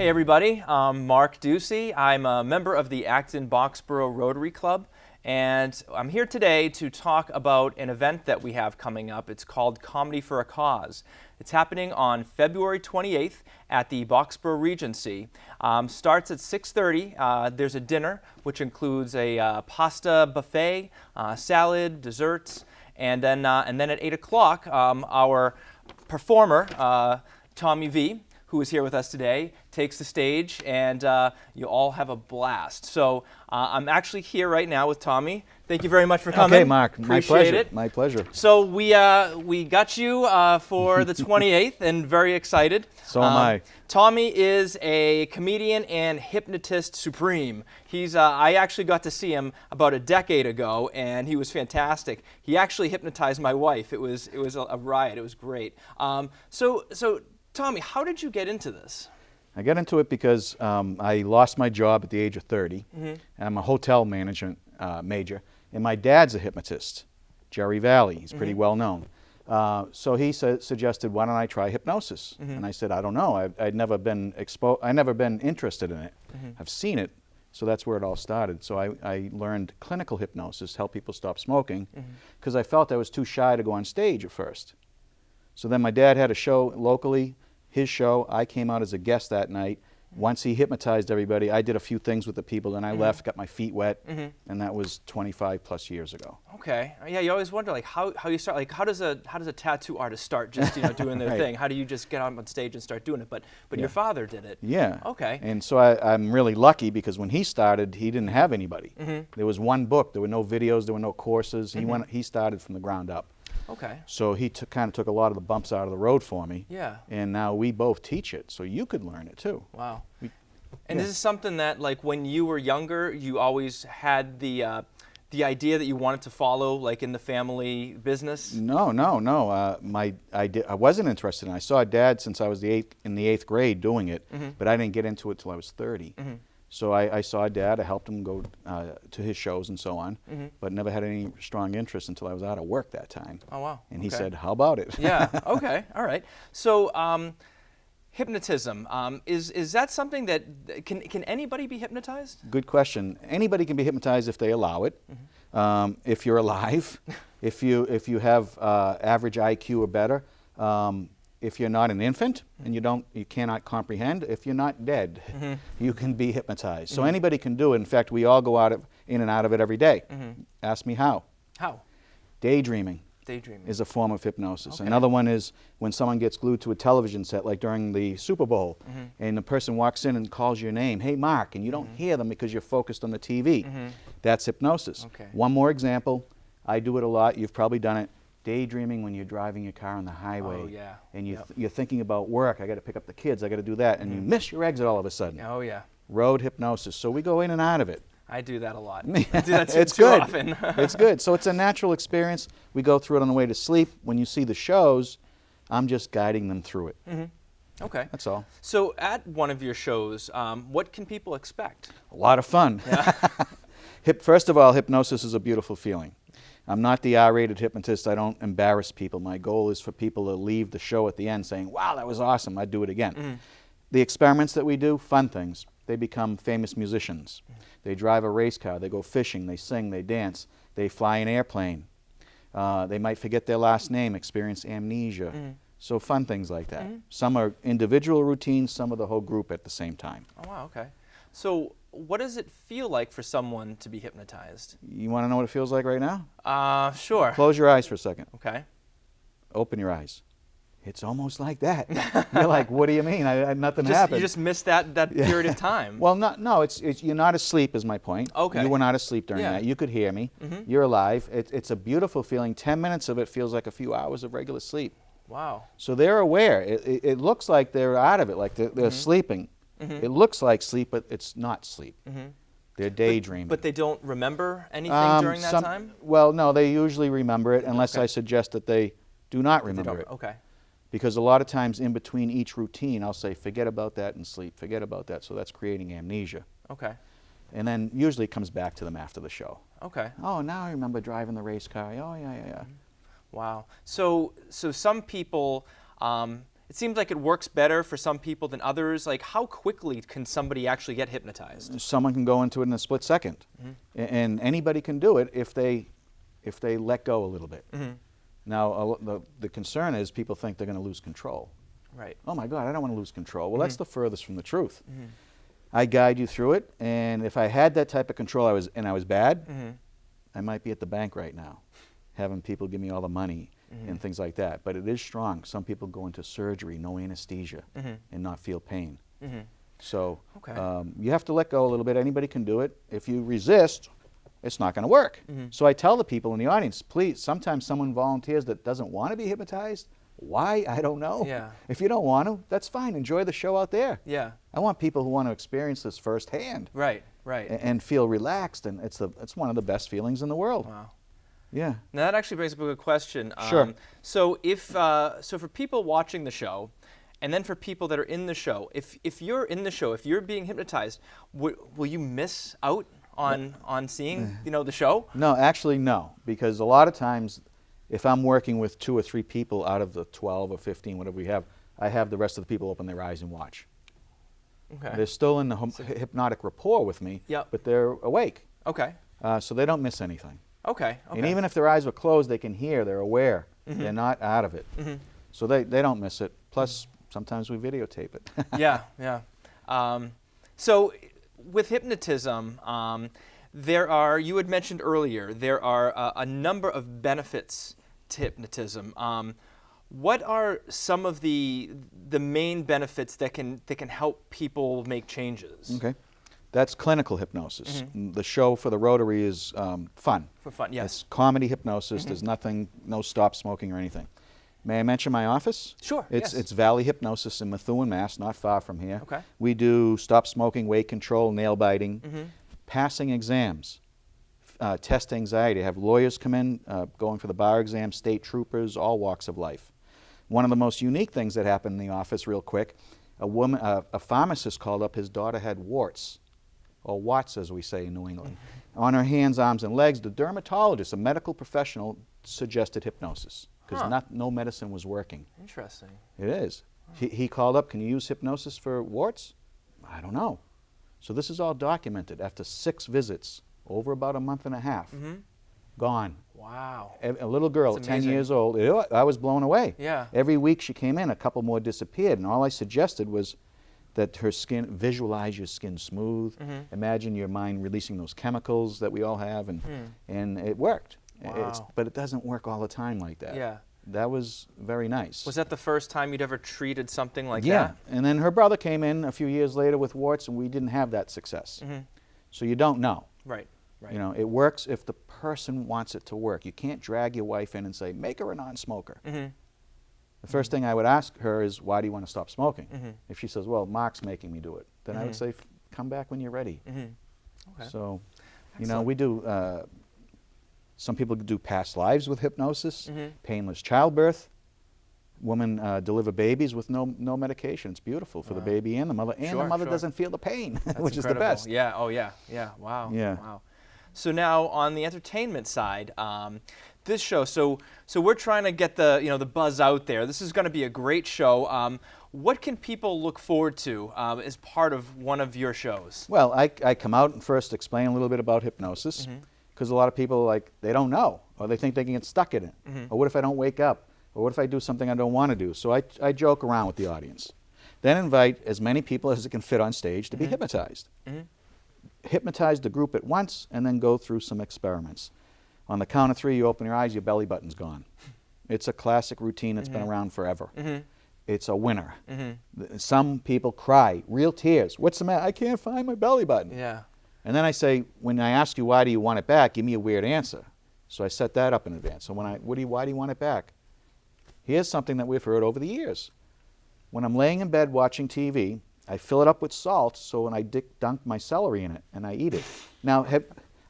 Hey everybody, I'm Mark Ducey. I'm a member of the Acton Boxborough Rotary Club, and I'm here today to talk about an event that we have coming up. It's called Comedy for a Cause. It's happening on February 28th at the Boxborough Regency. Starts at 6:30. There's a dinner which includes a pasta buffet, salad, desserts, and then at 8 o'clock our performer Tommy V, who is here with us today, takes the stage, and you all have a blast. So I'm actually here right now with Tommy. Thank you very much for coming. Okay, Mark. Appreciate my pleasure. it. My pleasure. So we got you for the 28th, and very excited. So am I. Tommy is a comedian and hypnotist supreme. He's I actually got to see him about a decade ago, and he was fantastic. He actually hypnotized my wife. It was a riot. It was great. So Tommy, how did you get into this? I got into it because I lost my job at the age of 30. And I'm a hotel management major. And my dad's a hypnotist, Jerry Valley. He's pretty well known. So he suggested, why don't I try hypnosis? And I said, I don't know. I'd never been interested in it. I've seen it. So that's where it all started. So I learned clinical hypnosis, help people stop smoking, because I felt I was too shy to go on stage at first. So then my dad had a show locally, his show. I came out as a guest that night. Once he hypnotized everybody, I did a few things with the people, and I left, got my feet wet, and that was 25 plus years ago. Okay. Yeah, you always wonder like how you start, like how does a tattoo artist start just doing their thing? How do you just get on stage and start doing it? But your father did it. Yeah. Okay. And so I'm really lucky because when he started, he didn't have anybody. There was one book. There were no videos. There were no courses. He started from the ground up. Okay. So he kind of took a lot of the bumps out of the road for me. Yeah. And now we both teach it, so you could learn it too. Wow. And is this something that, like, when you were younger, you always had the idea that you wanted to follow, like, in the family business? No. I wasn't interested in it. I saw Dad since I was in the eighth grade doing it, but I didn't get into it till I was 30. So I saw Dad. I helped him go to his shows and so on, but never had any strong interest until I was out of work that time. Oh, wow. And he said, how about it? Yeah, okay, all right. So hypnotism, is that something that, can anybody be hypnotized? Good question. Anybody can be hypnotized if they allow it, if you're alive, if you have average IQ or better, if you're not an infant and you cannot comprehend, if you're not dead, you can be hypnotized. So anybody can do it. In fact, we all go in and out of it every day. Ask me how. How? Daydreaming. Daydreaming is a form of hypnosis. Okay. Another one is when someone gets glued to a television set, like during the Super Bowl, and the person walks in and calls your name, hey Mark, and you don't hear them because you're focused on the TV. That's hypnosis. Okay. One more example, I do it a lot, you've probably done it, daydreaming when you're driving your car on the highway. Oh, yeah. And you're thinking about work, I got to pick up the kids, I got to do that, and you miss your exit all of a sudden. Oh, yeah. Road hypnosis. So we go in and out of it. I do that a lot. I do that it's too good. often. It's good. So it's a natural experience. We go through it on the way to sleep. When you see the shows, I'm just guiding them through it. Okay. That's all. So at one of your shows, what can people expect? A lot of fun. Yeah. First of all, hypnosis is a beautiful feeling. I'm not the R-rated hypnotist. I don't embarrass people. My goal is for people to leave the show at the end saying, wow, that was awesome. I'd do it again. The experiments that we do, fun things. They become famous musicians. They drive a race car. They go fishing. They sing. They dance. They fly an airplane. They might forget their last name, experience amnesia. So fun things like that. Some are individual routines. Some are the whole group at the same time. Oh, wow, okay. So what does it feel like for someone to be hypnotized? You want to know what it feels like right now? Sure. Close your eyes for a second. Okay. Open your eyes. It's almost like that. You're like, what do you mean? Nothing happened. You just missed that period of time. Well, no, you're not asleep is my point. Okay. You were not asleep during that. You could hear me. You're alive. It's a beautiful feeling. 10 minutes of it feels like a few hours of regular sleep. Wow. So they're aware. It looks like they're out of it, like they're sleeping. It looks like sleep, but it's not sleep. They're daydreaming. But they don't remember anything during that time? Well, no, they usually remember it unless I suggest that they do not remember it. Okay. Because a lot of times in between each routine, I'll say, forget about that and sleep, forget about that. So that's creating amnesia. Okay. And then usually it comes back to them after the show. Okay. Oh, now I remember driving the race car. Oh, yeah. Wow. So some people, it seems like it works better for some people than others. Like, how quickly can somebody actually get hypnotized? Someone can go into it in a split second, and anybody can do it if they let go a little bit. Now, the concern is people think they're going to lose control. Right. Oh my God, I don't want to lose control. Well, that's the furthest from the truth. I guide you through it, and if I had that type of control, I was bad, I might be at the bank right now, having people give me all the money and things like that. But it is strong. Some people go into surgery, no anesthesia, and not feel pain. So you have to let go a little bit. Anybody can do it. If you resist, it's not going to work. So I tell the people in the audience, please, sometimes someone volunteers that doesn't want to be hypnotized. Why? I don't know. Yeah. If you don't want to, that's fine. Enjoy the show out there. Yeah. I want people who want to experience this firsthand. Right, right. And feel relaxed, and it's one of the best feelings in the world. Wow. Yeah. Now that actually brings up a good question. Sure. So so for people watching the show, and then for people that are in the show, if you're in the show, if you're being hypnotized, will you miss out on seeing the show? No, actually no, because a lot of times, if I'm working with 2 or 3 people out of the 12 or 15, whatever we have, I have the rest of the people open their eyes and watch. Okay. They're still in the hypnotic rapport with me, but they're awake. Okay. So they don't miss anything. Okay. And even if their eyes were closed, they can hear, they're aware. They're not out of it. So they don't miss it. Plus, sometimes we videotape it. Yeah, yeah. So with hypnotism, you had mentioned earlier, there are a number of benefits to hypnotism. What are some of the main benefits that can help people make changes? Okay. That's clinical hypnosis. The show for the Rotary is fun. For fun, yes. It's comedy hypnosis. There's no stop smoking or anything. May I mention my office? Sure, It's yes. Valley Hypnosis in Methuen, Mass., not far from here. Okay. We do stop smoking, weight control, nail biting, passing exams, test anxiety. I have lawyers come in, going for the bar exam, state troopers, all walks of life. One of the most unique things that happened in the office, real quick, a pharmacist called up, his daughter had warts, or Watts as we say in New England, on her hands, arms, and legs. The dermatologist, a medical professional, suggested hypnosis because no medicine was working. Interesting. It is. He called up, can you use hypnosis for warts? I don't know. So this is all documented after 6 visits over about a month and a half. Gone. Wow. A little girl, That's 10 amazing. years old. I was blown away. Yeah. Every week she came in, a couple more disappeared, and all I suggested was that her skin, visualize your skin smooth, imagine your mind releasing those chemicals that we all have, and it worked. Wow. But it doesn't work all the time like that. Yeah. That was very nice. Was that the first time you'd ever treated something like Yeah, that? and then her brother came in a few years later with warts, and we didn't have that success. So you don't know. Right, right. You know, it works if the person wants it to work. You can't drag your wife in and say, make her a non-smoker. The first thing I would ask her is, why do you want to stop smoking? If she says, well, Mark's making me do it, then I would say, come back when you're ready. Okay. So, you know, we do, some people do past lives with hypnosis, painless childbirth. Women deliver babies with no medication. It's beautiful for the baby and the mother, and the mother doesn't feel the pain, which is the best. Yeah, oh yeah, yeah, wow. Yeah. Wow. So now on the entertainment side, this show, so we're trying to get the buzz out there. This is going to be a great show. What can people look forward to as part of one of your shows? Well, I come out and first explain a little bit about hypnosis, because a lot of people, they don't know, or they think they can get stuck in it. Or what if I don't wake up? Or what if I do something I don't want to do? So I joke around with the audience. Then invite as many people as it can fit on stage to be hypnotized. Hypnotize the group at once, and then go through some experiments. On the count of 3, you open your eyes, your belly button's gone. It's a classic routine that's been around forever. It's a winner. Some people cry, real tears. What's the matter? I can't find my belly button. Yeah. And then I say, when I ask you why do you want it back, give me a weird answer. So I set that up in advance. So why do you want it back? Here's something that we've heard over the years. When I'm laying in bed watching TV, I fill it up with salt, so when I dunk my celery in it, and I eat it. Now,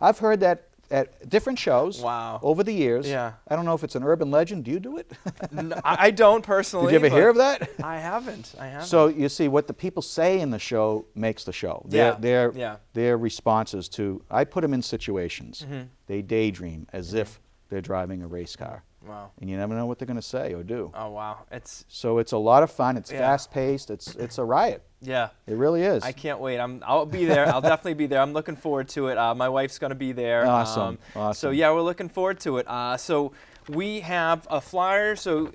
I've heard that at different shows over the years. Yeah. I don't know if it's an urban legend. Do you do it? No, I don't personally. Did you ever hear of that? I haven't. So you see, what the people say in the show makes the show. Their responses to, I put them in situations. They daydream as if they're driving a race car. Wow. And you never know what they're going to say or do. Oh, wow. So it's a lot of fun. It's Yeah. fast-paced. It's a riot. Yeah. It really is. I can't wait. I'll be there. I'll definitely be there. I'm looking forward to it. My wife's going to be there. Awesome. So Awesome. yeah, we're looking forward to it. So we have a flyer. So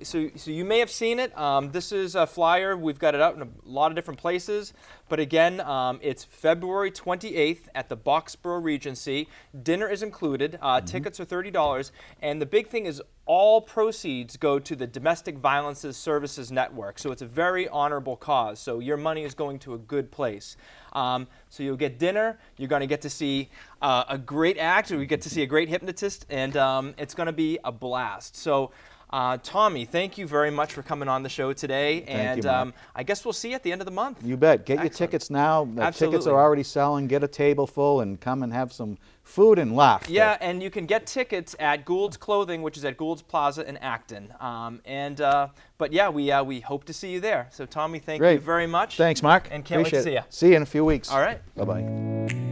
you may have seen it. This is a flyer. We've got it out in a lot of different places. But again, it's February 28th at the Boxboro Regency. Dinner is included. Tickets are $30. And the big thing is all proceeds go to the Domestic Violence Services Network. So it's a very honorable cause. So your money is going to a good place. So you'll get dinner. You're going to get to see a great act. We get to see a great hypnotist. And it's going to be a blast. So Tommy, thank you very much for coming on the show today. Thank you, Mark. I guess we'll see you at the end of the month. You bet. Get your Excellent. tickets now. The tickets Absolutely. are already selling. Get a table full and come and have some food and laughter. Yeah, and you can get tickets at Gould's Clothing, which is at Gould's Plaza in Acton. But yeah, we hope to see you there. So Tommy, thank you Great. very much. Thanks, Mark. And can't wait to Appreciate see it. ya. See you in a few weeks. All right. Bye-bye.